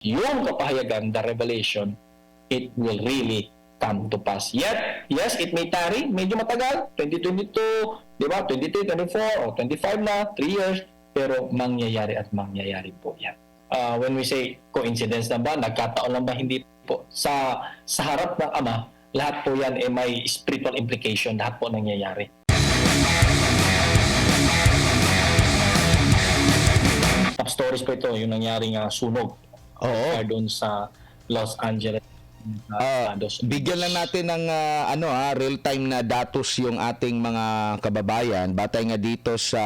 yung kapahayagan, the revelation, it will really come to pass. Yet, yes, it may tarry, medyo matagal, 2022, di ba, 23, 24, o 25 na, 3 years, pero mangyayari at mangyayari po yan. When we say coincidence na ba, nagkataon lang ba, hindi po. Sa harap ng Ama, lahat po yan may spiritual implication, lahat po nangyayari. Stories po ito, yung nangyaring sunog. Oo. Doon sa Los Angeles. Bigyan lang natin ng real-time na datos yung ating mga kababayan batay nga dito sa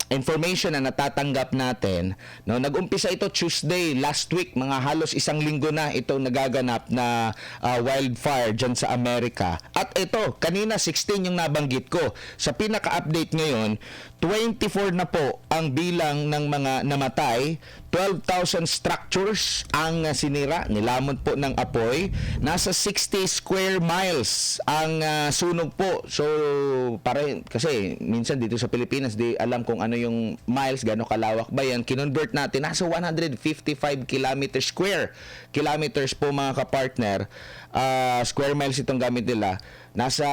information na natatanggap natin. No, nag-umpisa ito Tuesday last week, mga halos isang linggo na itong nagaganap na wildfire dyan sa Amerika. At ito, kanina 16 yung nabanggit ko. Sa pinaka-update ngayon, 24 na po ang bilang ng mga namatay. 12,000 structures ang sinira, nilamon po ng apoy. Nasa 60 square miles ang sunog po. So, kasi minsan dito sa Pilipinas, di alam kung ano yung miles, gano'ng kalawak ba yan. Kinonvert natin, nasa 155 kilometers square. Kilometers po mga kapartner. Square miles itong gamit nila. Nasa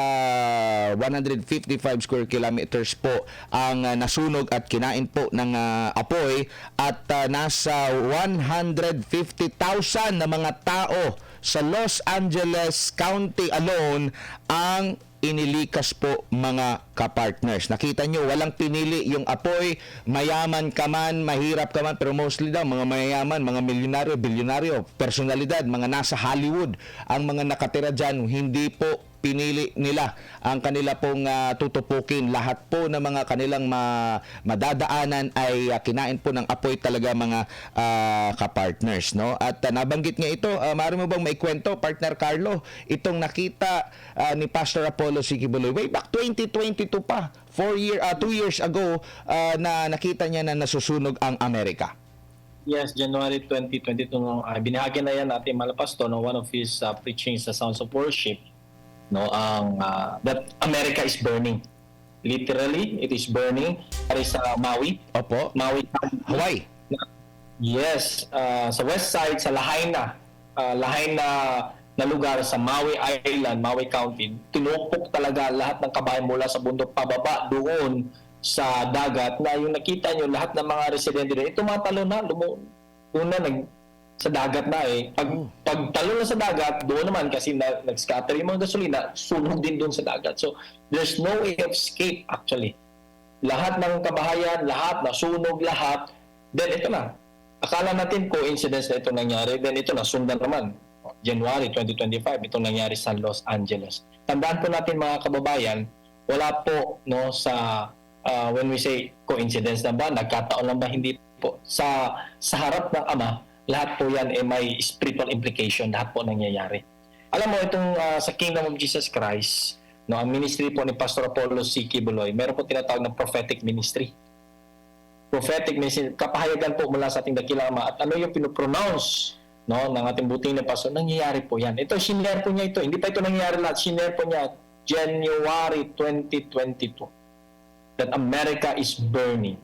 155 square kilometers po ang nasunog at kinain po ng apoy at nasa 150,000 na mga tao sa Los Angeles County alone ang inilikas po mga kapartners. Nakita nyo, walang pinili yung apoy, mayaman ka man, mahirap ka man, pero mostly daw, mga mayaman, mga milyonaryo, bilyonaryo, personalidad, mga nasa Hollywood, ang mga nakatira dyan, hindi po pinili nila ang kanila pong tutupukin. Lahat po ng mga kanilang madadaanan ay kinain po ng apoy talaga mga kapartners. No? At nabanggit nga ito, maaari mo bang maikwento, partner Carlo, itong nakita ni Pastor Apollo Sikibuloy way back 2022 pa, 2 years ago na nakita niya na nasusunog ang Amerika. Yes, January 2022, binahagi na yan natin Malapasto, one of his preachings sa Sounds of Worship, that America is burning. Literally, it is burning. Pari sa Maui. Opo. Maui, Hawaii. Yes, sa west side, sa Lahaina. Lahaina na lugar sa Maui Island, Maui County. Tinupok talaga lahat ng kabayan mula sa bundok pababa doon sa dagat na yung nakita nyo, lahat ng mga residente rin, tumatalo na, sa dagat na Pag talo na sa dagat, doon naman kasi nag-scatter yung mga gasolina, sunog din doon sa dagat. So, there's no way of escape actually. Lahat ng kabahayan, lahat, nasunog lahat. Then ito na. Akala natin coincidence na ito nangyari. Then ito na, sundan naman. January 2025, ito nangyari sa Los Angeles. Tandaan po natin mga kababayan, wala po sa when we say coincidence na ba, nagkataon lang ba, hindi po. Sa harap ng Ama, lahat po yan may spiritual implication, lahat po nangyayari. Alam mo, itong sa Kingdom of Jesus Christ, ang ministry po ni Pastor Apollo Sikibuloy, meron po tinatawag na prophetic ministry. Prophetic ministry, kapahayagan po mula sa ating dakilang Ama, at ano yung pinopronounce ng ating buting na pastor, nangyayari po yan. Ito, sinare po niya ito. Hindi pa ito nangyayari lahat. Sinare po niya January 2022 that America is burning.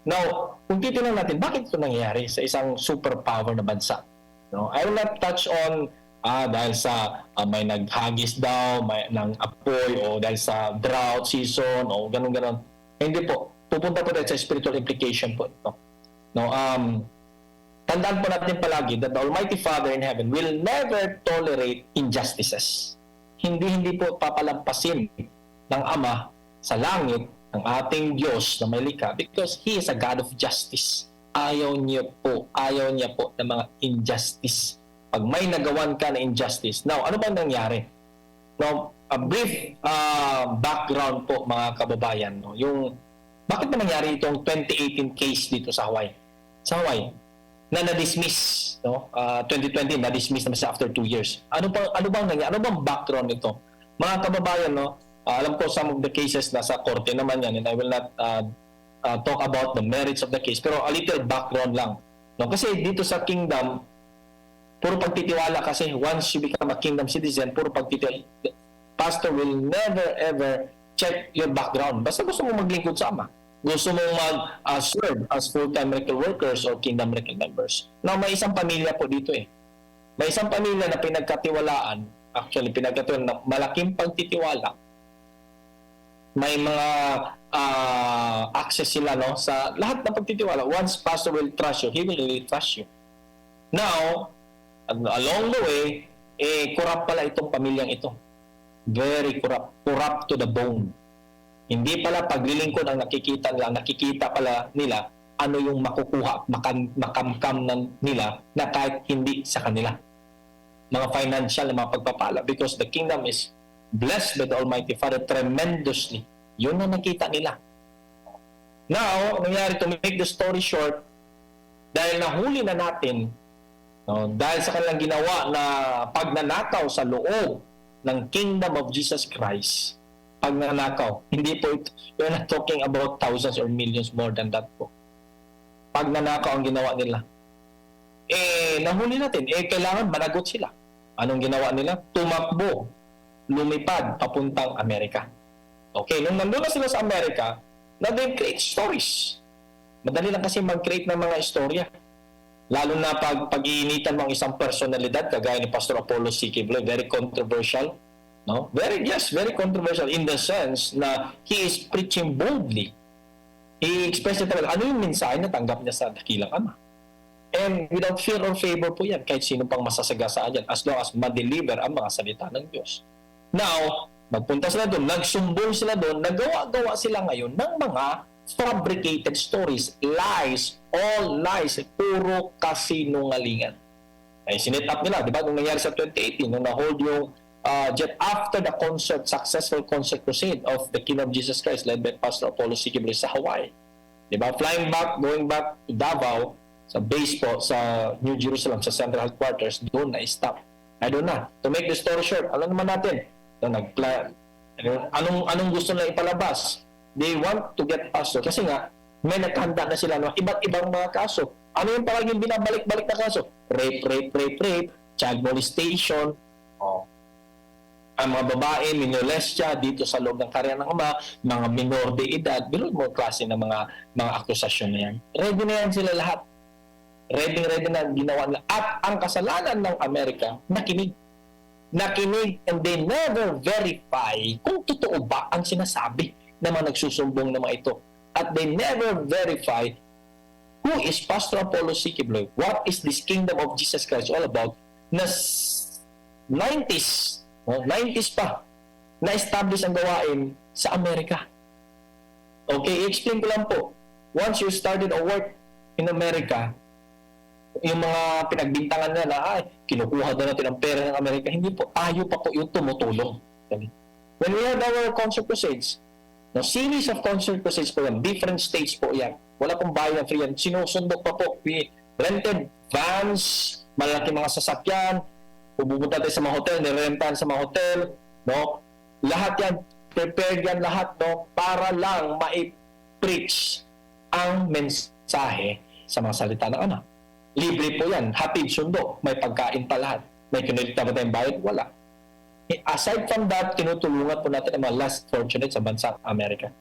Now, kung titignan natin, bakit ito nangyayari sa isang superpower na bansa? I will not touch on dahil sa may naghagis daw, ng apoy, o dahil sa drought season, o ganun-ganun. Hindi po. Pupunta po tayo sa spiritual implication po ito. Tandaan po natin palagi that the Almighty Father in heaven will never tolerate injustices. Hindi po papalampasin ng Ama sa langit ng ating Diyos na may likha because He is a God of justice. Ayaw niya po ng mga injustice. Pag may nagawan ka na injustice. Now, ano ba nangyari? Now, a brief background po mga kababayan. Bakit na nangyari itong 2018 case dito sa Hawaii? Sa Hawaii, na na-dismiss, 2020 na-dismiss naman siya after 2 years. Ano bang nangyari? Ano bang background nito? Mga kababayan, alam ko some of the cases nasa korte naman yan, and I will not talk about the merits of the case, pero a little background lang. Kasi dito sa kingdom, puro pagtitiwala kasi once you become a kingdom citizen, puro pagtitiwala. Pastor will never ever check your background. Basta gusto mo maglingkod sa Ama. gusto mong mag-serve as full-time miracle workers or kingdom miracle members. Now, may isang pamilya po dito eh. May isang pamilya na pinagkatiwalaan, actually pinagkatiwalaan na malaking pagtitiwala. May mga access sila no sa lahat ng pagtitiwala. Once pastor will trust you, he will really trust you. Now, along the way, corrupt pala itong pamilyang ito. Very corrupt. Corrupt to the bone. Hindi pala paglilingkod ang nakikita nila. Nakikita pala nila ano yung makukuha, makamkam nila na kahit hindi sa kanila. Mga financial na mga pagpapala. Because the kingdom is blessed by the Almighty Father tremendously. Yun na nakita nila. Now, nangyari, to make the story short, dahil nahuli na natin, no, dahil sa kanilang ginawa na pagnanakaw sa loob ng Kingdom of Jesus Christ, pagnanakaw, hindi po ito, we're not talking about thousands or millions, more than that po. Pagnanakaw ang ginawa nila. Nahuli natin, kailangan managot sila. Anong ginawa nila? Tumakbo, lumipad, papuntang Amerika. Okay, nung nandun na sila sa Amerika, they create stories. Madali lang kasi mag-create ng mga istorya. Lalo na pag-iinitan mo ang isang personalidad, kagaya ni Pastor Apollo C. Quibloy, very controversial. No? Very controversial in the sense na he is preaching boldly. He expressed it talaga. Ano yung mensahe na tanggap niya sa dakilang Ama? And without fear or favor po yan, kahit sino pang masasagasaan dyan, as long as ma-deliver ang mga salita ng Diyos. Now, magpunta sila doon, nagsumbong sila doon, nagawa-gawa sila ngayon ng mga fabricated stories, lies, all lies, puro kasinungalingan. Ay, sinit up nila, di ba? Nung nangyari sa 2018, nung na-hold yung just after the successful concert crusade of the Kingdom of Jesus Christ led by Pastor Apollo C. Quibloy sa Hawaii. Di ba? Going back to Davao, sa base po, sa New Jerusalem, sa central headquarters, doon na-stop. I don't know. To make the story short, alam naman natin, anong gusto nila ipalabas? They want to get pastor. Kasi nga, may naghanda na sila ng iba't ibang mga kaso. Ano yung palaging binabalik-balik na kaso? Rape, child molestation, ang mga babae, minolestya dito sa loob ng karya ng Ama, mga minor de edad, bilog mo klase ng mga akusasyon na yan. Ready na yan sila lahat. Ready na ginawa nila. At ang kasalanan ng Amerika, nakinig, and they never verify kung totoo ba ang sinasabi ng mga nagsusumbong na mga ito. At they never verify who is Pastor Apollo C. Quibloy, what is this Kingdom of Jesus Christ all about, na 90s pa, na-establish ang gawain sa Amerika. Okay, i-explain ko lang po. Once you started a work in America, yung mga pinagbintangan na kinukuha daw natin ang pera ng Amerika, hindi po, tayo pa po yung tumutulong. When we had our concert crusades, no, series of concert crusades po yan, different states po yan. Wala pong bayan free yan. Sinusundok pa po. We rented vans, malaki mga sasakyan, pupunta tayo sa mga hotel, nirentahan sa mga hotel, no? Lahat yan, prepared yan lahat, no? Para lang ma-preach ang mensahe sa mga salita ng Ama. Libre po yan, hatid sundo, may pagkain pa lahat. May kinilita ba tayong bayad? Wala. Aside from that, tinutulungan po natin ang mga less fortunate sa bansang Amerika.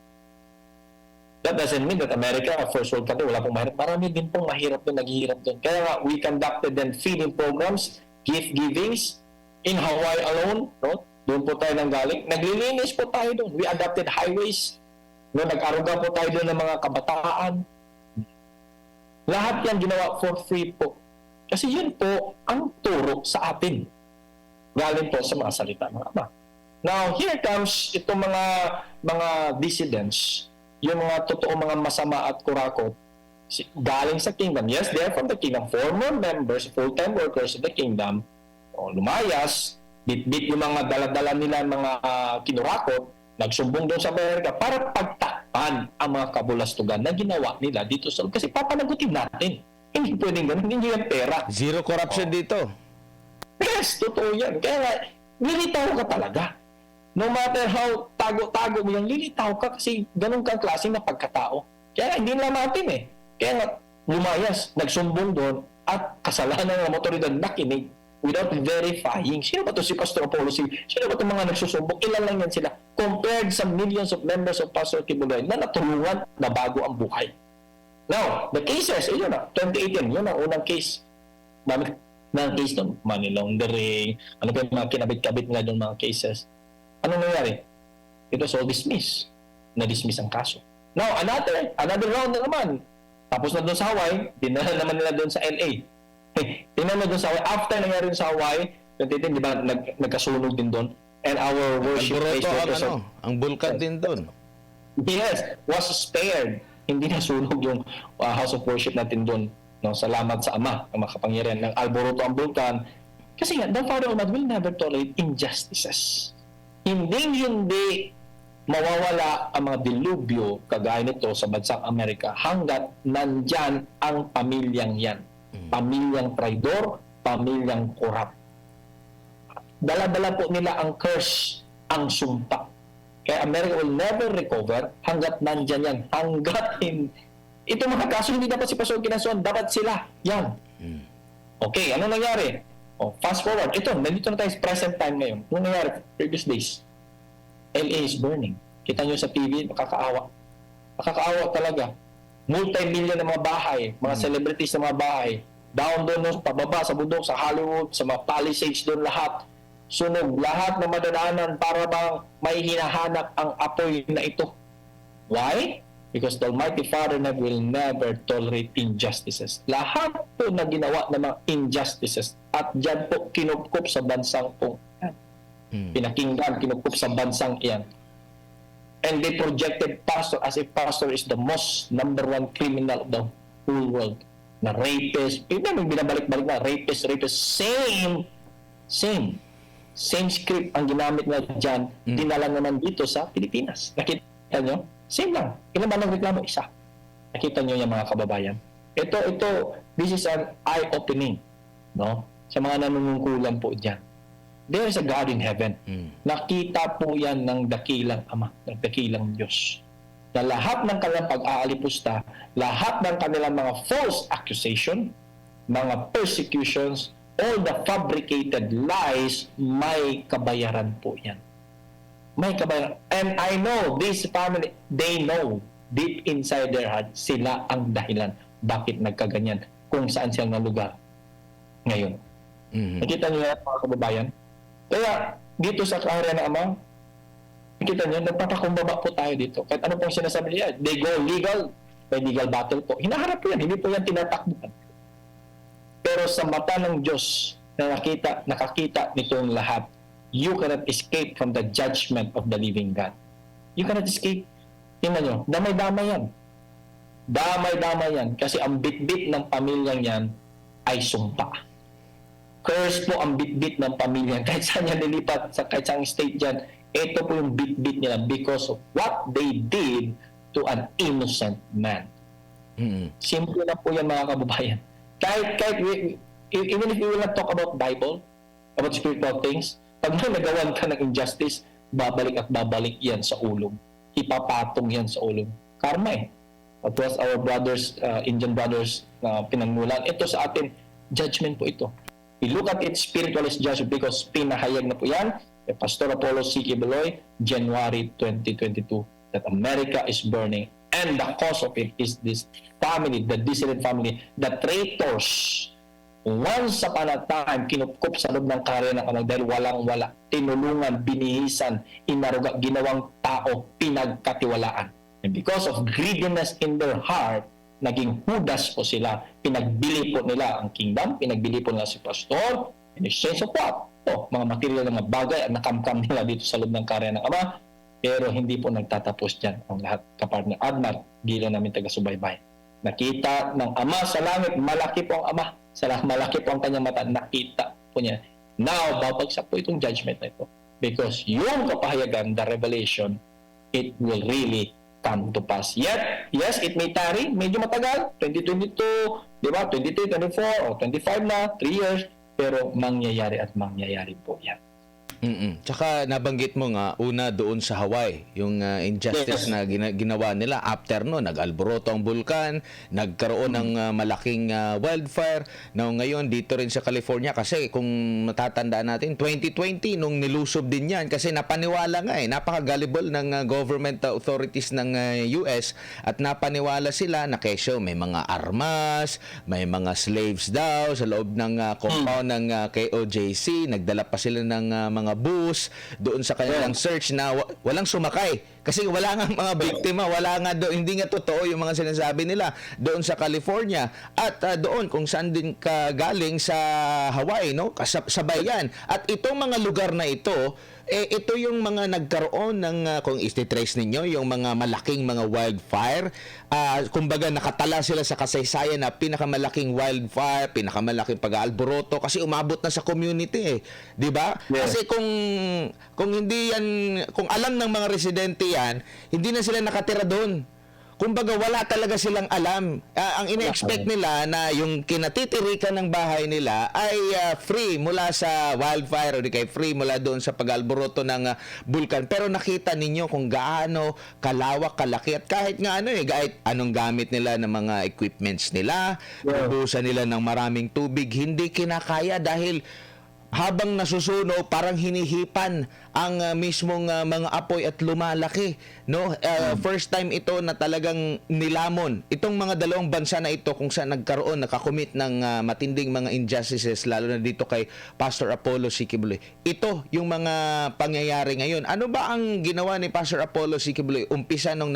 That doesn't mean that America, first world country, wala pong mahirap. Marami din pong mahirap doon, naghihirap doon. Kaya nga, we conducted then feeding programs, gift givings, in Hawaii alone, no? Doon po tayo nang galing. Naglilinis po tayo doon. We adopted highways. No? Nag-aruga po tayo doon ng mga kabataan. Lahat yan ginawa for free po. Kasi yun po ang turo sa atin. Galing po sa mga salita ng Ama. Now, here comes itong mga dissidents, yung mga totoo mga masama at kurakot, galing sa kingdom. Yes, they are from the kingdom. Former members, full-time workers of the kingdom, lumayas, bit-bit yung mga dala-dala nila, mga kinurakot, nagsumbong doon sa Amerika para pagtakpan ang mga kabulastugan na ginawa nila dito sa kasi papanagutin natin. Hindi pwedeng ganun, hindi yan pera. Zero corruption dito. Yes, totoo yan. Kaya nga, lilitaw ka talaga. No matter how tago-tago mo yan, lilitaw ka kasi ganun kang klaseng na pagkatao. Kaya nga, hindi nila natin eh. Kaya nga, lumayas, nagsumbong doon at kasalanan ng motoridad nakinig without verifying. Sino ba to si Pastor Apollo? Sino ba itong mga nagsusumbong? Ilan lang yan sila? compared sa millions of members of Pastor Kibuloy na natulungan na bago ang buhay. Now, the cases, yun na, 2018, yun ang unang case. Dami ng case doon, money laundering, ano pa yung mga kinabit-kabit nga doon mga cases. Ano nangyari? It was all dismissed. Na-dismiss ang kaso. Now, another round na naman. Tapos na doon sa Hawaii, dinala naman nila doon sa LA. Tingnan mo doon sa Hawaii. After nangyari doon sa Hawaii, 2018, di ba, nagkasunog din doon. And our worship Alboroto ang bulkan din doon. Yes, was spared. Hindi nasunog yung house of worship natin doon. No, salamat sa Ama, ang makapangyarihan ng Alboroto ang bulkan. Kasi nga, the Father Almighty will never tolerate injustices. Hindi mawawala ang mga dilubyo kagaya nito sa bansang Amerika hanggat nandyan ang pamilyang yan. Pamilyang traidor, pamilyang korap. Dala-dala po nila ang curse, ang sumpa. Kaya America will never recover hanggat nandyan yan. Hanggat ito mga kaso hindi dapat si Pastor Kinasuan, dapat sila. Yan. Okay, ano nangyari? Fast forward. Ito, nandito na tayo sa present time ngayon. Ano nangyari? Previous days. LA is burning. Kita nyo sa TV, nakakaawa. Nakakaawa talaga. Multi-million na mga bahay, mga celebrities na mga bahay. Down doon, pababa sa bundok, sa Hollywood, sa mga Palisades doon lahat. Sunog lahat ng madadaanan para bang may hinahanap ang apoy na ito. Why? Because the Almighty Father will never tolerate injustices. Lahat po na ginawa ng mga injustices at dyan po kinupkup sa bansang po. Pinakinggan, kinupkup sa bansang iyan. And they projected pastor as if pastor is the most number one criminal of the whole world. Na rapist, binabalik-balik na, rapist, same script ang ginamit na dyan, dinala naman dito sa Pilipinas. Nakita nyo? Same lang. Ilan ba nagreklamo? Isa. Nakita nyo yung mga kababayan? This is an eye-opening, no? Sa mga nanunungkulan po dyan. There is a God in heaven. Nakita po yan ng dakilang Ama, ng dakilang Diyos. Na lahat ng kanilang pag-aalipusta, lahat ng kanilang mga false accusation, mga persecutions, all the fabricated lies, may kabayaran po yan. May kabayaran. And I know, this family, they know, deep inside their heart, sila ang dahilan bakit nagkaganyan, kung saan silang na lugar ngayon. Nakita niyo yan, mga kababayan? Kaya, dito sa kaharian ng Ama, nakita niyo, nagpapakumbaba po tayo dito. Kahit ano pong sinasabi niya, they go legal, may legal battle po. Hinaharap po yan, hindi po yan tinatakbuhan. Pero sa mata ng Diyos na nakakita nitong lahat, you cannot escape from the judgment of the living God. You cannot escape. Tingnan nyo, damay-damay yan. Damay-damay yan. Kasi ang bit-bit ng pamilyang yan ay sumpa. Curse po ang bit-bit ng pamilya. Kahit saan yan nilipat, kahit saan state dyan, ito po yung bit-bit nila because of what they did to an innocent man. Simple na po yan, mga kababayan. Kahit even if we will not talk about Bible, about spiritual things, pag may nagawan ka ng injustice, babalik at babalik yan sa ulong. Ipapatong yan sa ulong. Karma eh. That was our brothers, Indian brothers na pinagmulan. Ito sa atin, judgment po ito. We look at it spiritual as judgment because pinahayag na po yan kay Pastor Apollo C. Kibuloy, January 2022, that America is burning. And the cause of it is this family, the dissident family, the traitors. Once upon a time, kinupkup sa loob ng kaharian ng Ama dahil walang-wala. Tinulungan, binihisan, inaruga, ginawang tao, pinagkatiwalaan. And because of greediness in their heart, naging Judas po sila. Pinagbili po nila ang kingdom, pinagbili po nila si pastor, in exchange of what? Mga material na mga bagay at nakamkam nila dito sa loob ng kaharian ng Ama. Pero hindi po nagtatapos dyan ang lahat. Kapartner Admar, gila namin taga-subaybay. Nakita ng Ama sa langit, malaki po ang Ama. Malaki po ang kanyang mata, nakita po niya. Now, babagsak po itong judgment na ito. Because yung kapahayagan, the revelation, it will really come to pass. Yet, yes, it may tarry, medyo matagal, 2022, di ba, 23, 24, o 25 na, 3 years, pero mangyayari at mangyayari po yan. Tsaka nabanggit mo nga, una doon sa Hawaii, yung injustice Yes. na ginawa nila. After no, nag-alboroto ang bulkan, nagkaroon ng malaking wildfire. Now, ngayon, dito rin sa California, kasi kung matatandaan natin, 2020, nung nilusob din yan, kasi napaniwala nga napaka-gullible ng government authorities ng US, at napaniwala sila na kesyo may mga armas, may mga slaves daw sa loob ng compound ng KOJC. Nagdala pa sila ng mga bus doon sa kanilang search na walang sumakay kasi wala nga mga biktima, wala nga hindi nga totoo yung mga sinasabi nila doon sa California, at doon kung saan din ka galing sa Hawaii, no, kasabay yan. At itong mga lugar na ito, ito yung mga nagkaroon ng kung i-trace ninyo yung mga malaking mga wildfire, kumbaga nakatala sila sa kasaysayan na pinakamalaking wildfire, pinakamalaking pag-aalboroto kasi umabot na sa community, 'di ba? Yeah. Kasi kung hindi yan, kung alam ng mga residente yan, hindi na sila nakatira doon. Kumbaga wala talaga silang alam. Ang ina-expect nila na yung kinatitirikan ng bahay nila ay free mula sa wildfire o di kay free mula doon sa pag-alboroto ng bulkan. Pero nakita ninyo kung gaano kalawak, kalaki, at kahit nga kahit anong gamit nila ng mga equipments nila, ubusan nila ng maraming tubig, hindi kinakaya dahil habang nasusunog, parang hinihipan ang mismong mga apoy at lumalaki, no? First time ito na talagang nilamon itong mga dalawang bansa na ito kung saan nakakumit ng matinding mga injustices, lalo na dito kay Pastor Apollo Sikibuloy. Ito yung mga pangyayari ngayon. Ano ba ang ginawa ni Pastor Apollo Sikibuloy umpisa nung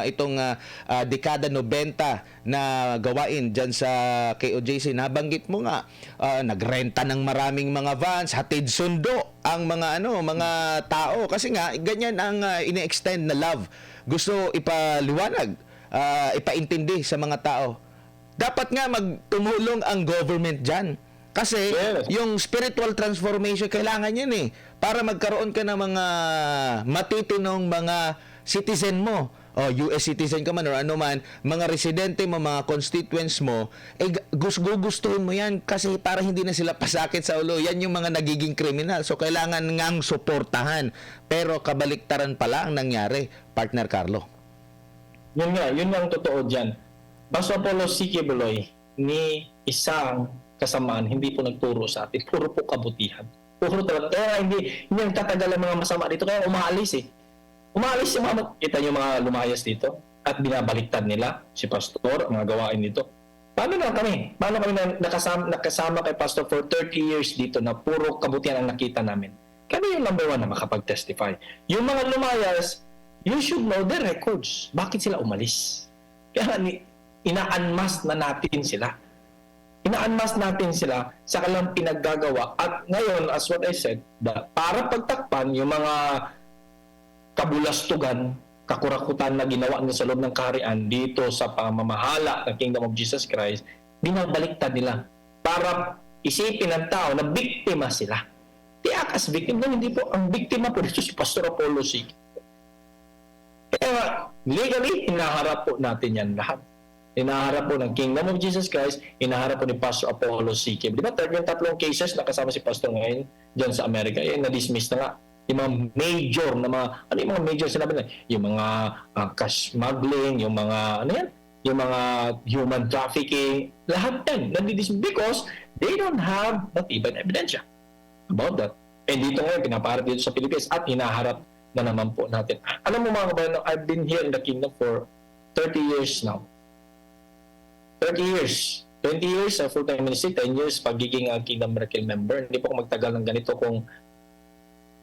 itong dekada 90 na gawain dyan sa KOJC? Nabanggit mo nga, nagrenta ng maraming mga vans, hatid sundo ang mga tao kasi nga ganyan ang ine-extend na love. Gusto ipaliwanag, ipaintindi sa mga tao. Dapat nga magtumulong ang government diyan. Kasi yung spiritual transformation kailangan yan para magkaroon ka ng mga matitinong mga citizen mo. US citizen ka man or ano man, mga residente mo, mga constituents mo, gustuhin mo yan kasi para hindi na sila pasakit sa ulo. Yan yung mga nagiging kriminal. So, kailangan ngang suportahan. Pero kabaliktaran pala ang nangyari, partner Carlo. Yun ang totoo dyan. Pastor Apollo Sikibuloy, ni isang kasamaan, hindi po nagturo sa atin. Puro po kabutihan. Puro talaga. Kaya hindi nagtatagal ang mga masama dito. Kaya umaalis Umalis yung kita yung mga lumayas dito at binabaliktad nila si Pastor, ang mga gawain dito. Paano kami nakasama kay Pastor for 30 years dito na puro kabutihan ang nakita namin? Kami yung number one na makapag-testify. Yung mga lumayas, you should know their records. Bakit sila umalis? Kaya ina-unmask na natin sila. Ina-unmask natin sila sa kanilang pinaggagawa. At ngayon, as what I said, para pagtakpan yung mga kabulastugan, kakurakutan na ginawa niya sa loob ng kaharian dito sa pamamahala ng Kingdom of Jesus Christ, binabaliktad nila para isipin ng tao na biktima sila. Tiyak as victim, hindi po ang biktima po dito si Pastor Apollo Sikibuloy. Kaya legally, inaharap po natin yan lahat. Inaharap po ng Kingdom of Jesus Christ, inaharap po ni Pastor Apollo Sikibuloy. Diba, yung tatlong cases na kasama si Pastor ngayon dyan sa Amerika, na-dismiss na nga. Yung mga major na yung mga major sinabi na, yung mga cash smuggling, yung mga, yung mga human trafficking, lahat yan, because they don't have matibay na ebidensya about that. And dito ngayon, pinapaharap dito sa Pilipinas at hinaharap na naman po natin. Alam mo mga kabayan, I've been here in the kingdom for 30 years now. 30 years. 20 years sa full-time ministry, 10 years pagiging Kingdom Miracle member. Hindi po ako magtagal ng ganito kung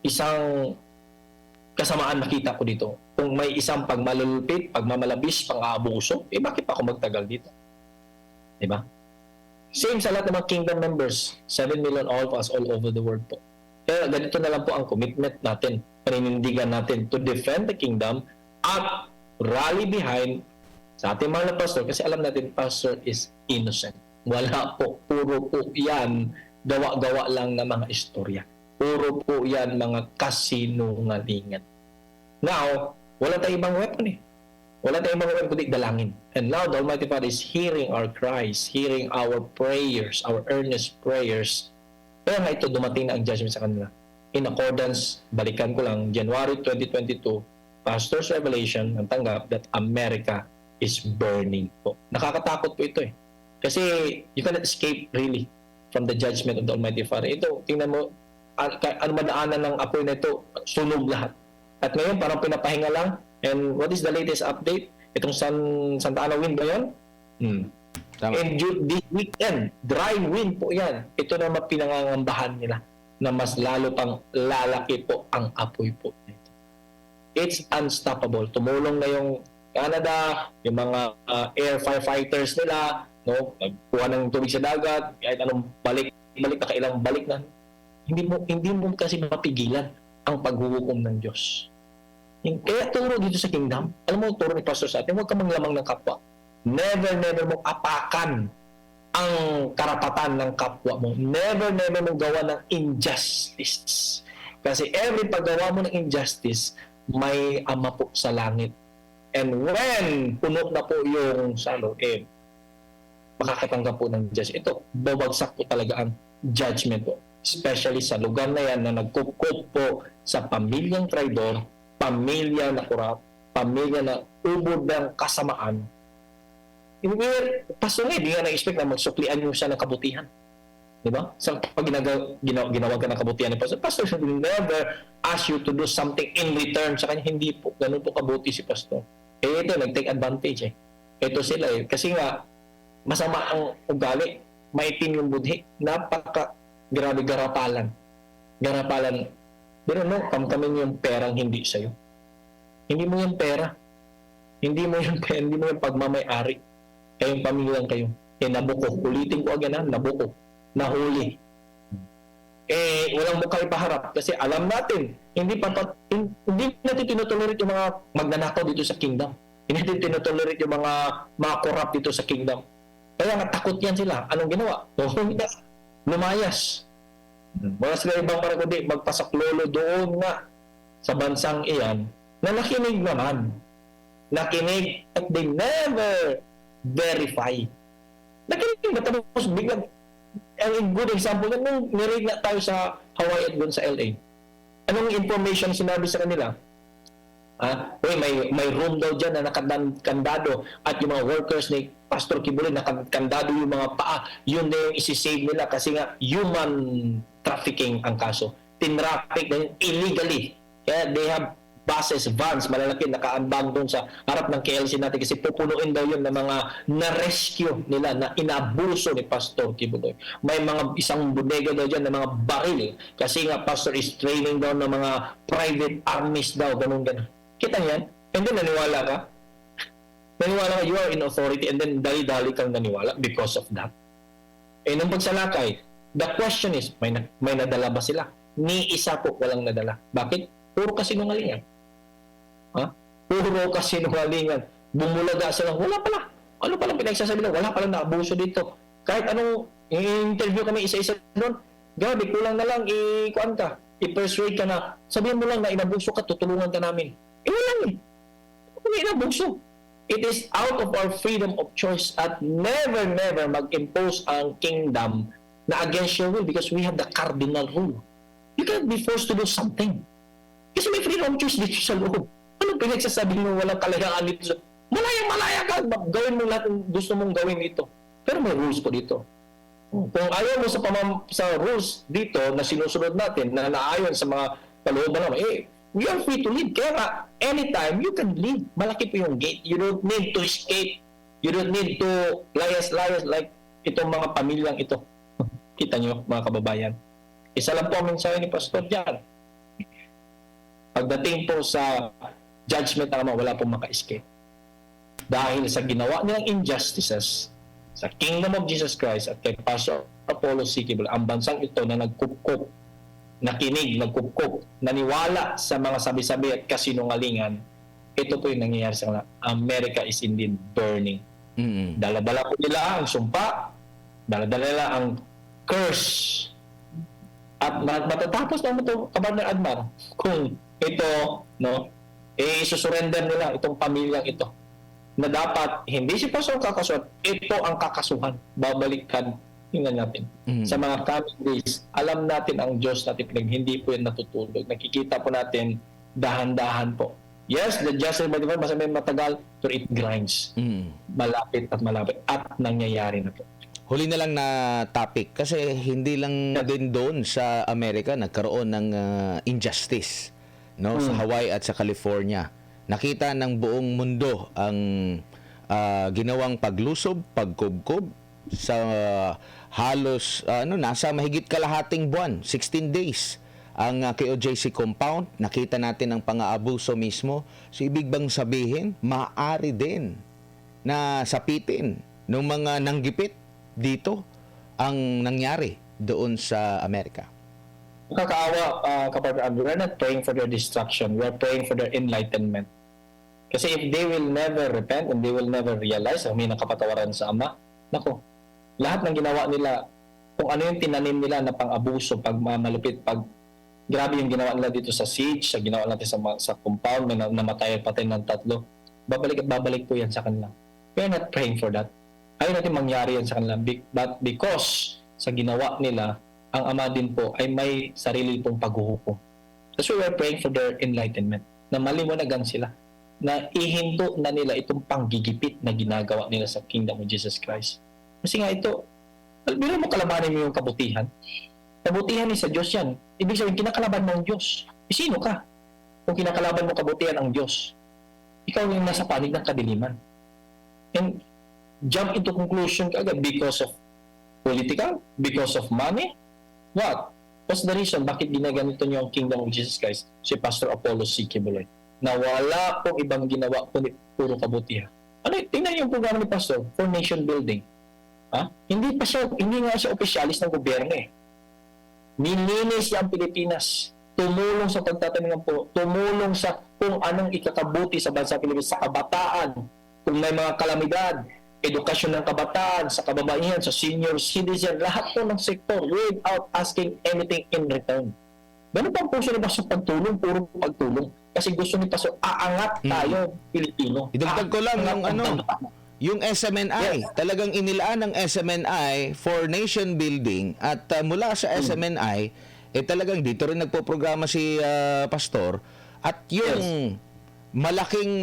isang kasamaan nakita ko dito. Kung may isang pagmalulupit, pagmamalabis, pang-aabuso, bakit pa ako magtagal dito? Diba? Same sa lahat ng mga kingdom members. 7 million all of us all over the world po. Kaya ganito na lang po ang commitment natin, paninindigan natin to defend the kingdom at rally behind sa ating mga pastor kasi alam natin pastor is innocent. Wala po. Puro po yan. Gawa-gawa lang na mga istorya. Puro po yan mga kasinungalingan. Now, wala tayong ibang weapon Wala tayong ibang weapon kundi dalangin. And now, the Almighty Father is hearing our cries, hearing our prayers, our earnest prayers. Kaya nga ito, dumating na ang judgment sa kanila. in accordance, balikan ko lang, January 2022, Pastor's Revelation ang tanggap that America is burning po. Nakakatakot po ito eh. Kasi you cannot escape really from the judgment of the Almighty Father. Ito, tingnan mo, ano madaanan ng apoy na ito, sunog lahat. At ngayon, parang pinapahinga lang. And what is the latest update? Itong Santa Ana wind ba yun? Tama. And this weekend, dry wind po yan. Ito na pinangangambahan nila na mas lalo pang lalaki po ang apoy po. It's unstoppable. Tumulong na yung Canada, yung mga air firefighters nila, no, nagkuha ng tubig sa dagat, kahit anong balik na kailang balik na. Hindi mo kasi mapigilan ang paghuhukom ng Diyos. Kaya turo dito sa kingdom, alam mo, turo ni Pastor sa atin, huwag ka manglamang ng kapwa. Never mong apakan ang karapatan ng kapwa mo. Never mong gawa ng injustice. Kasi every paggawa mo ng injustice, may ama po sa langit. And when puno na po yung salo, makakatanggap po ng judge. Ito, babagsak po talaga ang judgment po. Especially sa lugar na yan na nagkukup po sa pamilyang traidor, pamilya na kurap, pamilya na ubod ng kasamaan. Pastor nga, hindi nga na-expect na magsuklian nyo siya ng kabutihan. Di ba? So, pag ginawa ka ng kabutihan ni Pastor, Pastor will never ask you to do something in return sa kanya. Hindi po. Ganun po kabuti si Pastor. Ito, nag-take advantage eh. Ito sila eh. Kasi nga, masama ang ugali. Maitim yung budhi. Grabe garapalan. Pero no, kamkamin yung perang hindi sa'yo. Hindi mo yung pera. Hindi mo yung pagmamay-ari. Kayong pamilyang kayo. Nabuko. Ulitin ko agad nabuko. Nahuli. Walang mukha ipaharap kasi alam natin, hindi natin tinutolerate yung mga magnanakaw dito sa kingdom. Hindi natin tinutolerate yung mga corrupt dito sa kingdom. Kaya natakot yan sila. Anong ginawa? Lumayas. Mga sila ibang para kundi magpasaklolo doon nga sa bansang iyan na nakinig naman. Nakinig at they never verify. Nakinig na tapos biglang ang good example nung nirate na tayo sa Hawaii at doon sa LA. Anong information sinabi sa kanila? May room daw dyan na nakakandado at yung mga workers ni Pastor Kibuloy nakakandado yung mga paa. Yun na yung isi-save nila kasi nga human trafficking ang kaso. Tinraffic na yun illegally. Kaya they have buses, vans, malalaki, nakaambang doon sa harap ng KLC natin kasi pupunuin daw yun ng mga na-rescue nila na inabuso ni Pastor Kibuloy. May mga isang bodega daw dyan ng mga baril kasi nga Pastor is training daw ng mga private armies daw, ganun. Kita niyan? And then naniwala ka? Naniwala ka, you are in authority and then dali-dali kang naniwala because of that. Nung pagsalakay, the question is, may nadala ba sila? Ni isa po walang nadala. Bakit? Puro kasinungalingan. Puro kasinungalingan. Bumulaga sila. Wala pala. Ano palang pinagsasabi na? Wala palang naabuso dito. Kahit anong interview kami isa-isa doon, grabe, kulang na lang, ikuan ka, i-persuade ka na, sabihin mo lang na inabuso ka, tutulungan ka namin. Wala lang eh. Hindi inabuso. It is out of our freedom of choice at never mag-impose ang kingdom na against your will because we have the cardinal rule. You can't be forced to do something. Kasi may freedom of choice dito sa loob. Ano pinagsasabi mo walang kalayaan dito? Malaya ka. Gawin mo lahat ng gusto mong gawin dito. Pero may rules po dito. Kung ayaw mo sa rules dito na sinusunod natin, na naayon sa mga kalooban naman, we are free to leave. Kaya nga, anytime, you can leave. Malaki po yung gate. You don't need to escape. You don't need to layas like itong mga pamilyang ito. Kita niyo, mga kababayan. Isa lang po ang mensahe ni Pastor dyan. Pagdating po sa judgment ng Ama, wala pong maka-escape. Dahil sa ginawa nilang injustices sa Kingdom of Jesus Christ at kay Pastor Apollo C. Kibuloy, ang bansang ito na nagkupkop, nakinig, nagkupkop, naniwala sa mga sabi-sabi at kasinungalingan, ito po yung nangyayari sa kanila. America is indeed burning. Dala-dala po nila ang sumpa, dala-dala nila ang curse. At matatapos naman ito, Kabarner Admar, kung ito, isusurrender nila itong pamilyang ito. Na dapat, hindi si Pastor kakasuhan, ito ang kakasuhan. Babalikan tingnan natin. Sa mga coming days, alam natin ang Diyos natin hindi po yan natutulog. Nakikita po natin dahan-dahan po. Yes, the just by the basa may matagal, pero it grinds. Malapit at nangyayari na po. Huli na lang na topic kasi hindi lang din doon sa Amerika nagkaroon ng injustice, no, sa Hawaii at sa California. Nakita ng buong mundo ang ginawang paglusob, pagkubkob sa halos nasa mahigit kalahating buwan, 16 days ang KOJC compound. Nakita natin ang pang-aabuso mismo. So ibig bang sabihin maaari din na sapitin ng mga nanggipit dito ang nangyari doon sa Amerika? Nakakaawa, kapag we're not praying for their destruction, we're praying for their enlightenment. Kasi if they will never repent and they will never realize may nakapatawaran sa Ama, nako, lahat ng ginawa nila, kung ano yung tinanim nila na pang-abuso, pagmamalupit, grabe yung ginawa nila dito sa siege, sa ginawa natin sa compound, na namatay at patay ng 3, babalik at babalik po yan sa kanila. We're not praying for that. Ayaw natin mangyari yan sa kanila. But because sa ginawa nila, ang Ama din po ay may sarili pong paghuhukom. That's why we're praying for their enlightenment. Na maliwanagan sila. Na ihinto na nila itong panggigipit na ginagawa nila sa Kingdom of Jesus Christ. Kasi nga ito, biro mo kalabanin mo yung kabutihan. Kabutihan ni sa Diyos yan. Ibig sabihin, kinakalaban mo ang Diyos. Sino ka? Kung kinakalaban mo kabutihan ang Diyos, ikaw yung nasa panig ng kadiliman. And jump into conclusion agad because of political, because of money. What? What's the reason bakit ginaganito niyo ang Kingdom of Jesus Christ? Si Pastor Apollo C. Kibuloy. Na wala pong ibang ginawa kundi puro kabutihan. Ano? Tingnan niyo yung programa ni Pastor for nation building. Hindi nga siya opisyalis ng gobyerno eh. Nilinis niya ang Pilipinas. Tumulong sa pagtatanim ng puno. Tumulong sa kung anong ikakabuti sa bansa Pilipinas, sa kabataan. Kung may mga kalamidad, edukasyon ng kabataan, sa kababaihan, sa senior citizen, lahat po ng sektor without asking anything in return. Ganun pa ang puso ni Pastor pagtulong, puro pagtulong. Kasi gusto ni Pastor, aangat tayo, Pilipino. Idagdag ko lang yung SMNI. Yes. Talagang inilaan ng SMNI for nation building at mula sa SMNI, talagang dito rin nagpo-programa si Pastor at yung malaking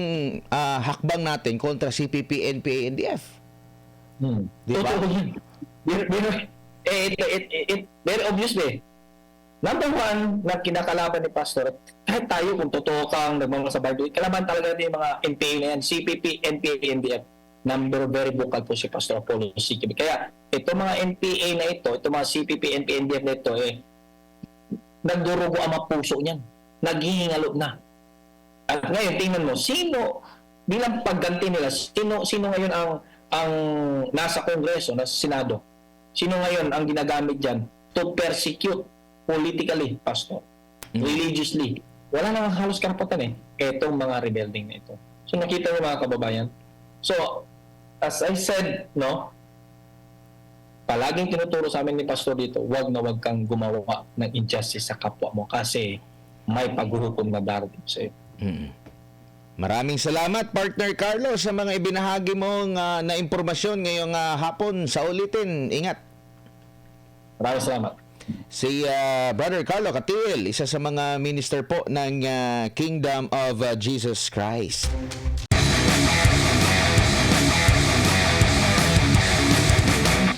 hakbang natin kontra CPP, NPA, NDF. Di ba? Very obvious eh. Number one, na kinakalaban ni Pastor, kahit tayo kung totoo kang nagmamahal sa Bible, kalaban talaga din yung mga NPA na yan, CPP, NPA, NDF. Very vocal po si Pastor Apollo C. Kaya ito mga NPA na ito, ito mga CPP, NPA, NDF na ito, nagdurugo ang mga puso niyan. Naghihingalo na. At ngayon, tingnan mo, sino, bilang pagganti nila, sino ngayon ang nasa Kongreso, nasa Senado? Sino ngayon ang ginagamit dyan to persecute politically, Pastor? Religiously. Wala nang halos karapatan etong mga rebuilding na ito. So nakita niyo mga kababayan. So, as I said, palaging tinuturo sa amin ni Pastor dito, wag na wag kang gumawa ng injustice sa kapwa mo kasi may paghuhukom na darating sa iyo. Maraming salamat, Partner Carlo, sa mga ibinahagi mong na impormasyon ngayong hapon. Sa ulitin, ingat. Maraming salamat. Si Brother Carlo Katiwil, isa sa mga minister po ng Kingdom of Jesus Christ.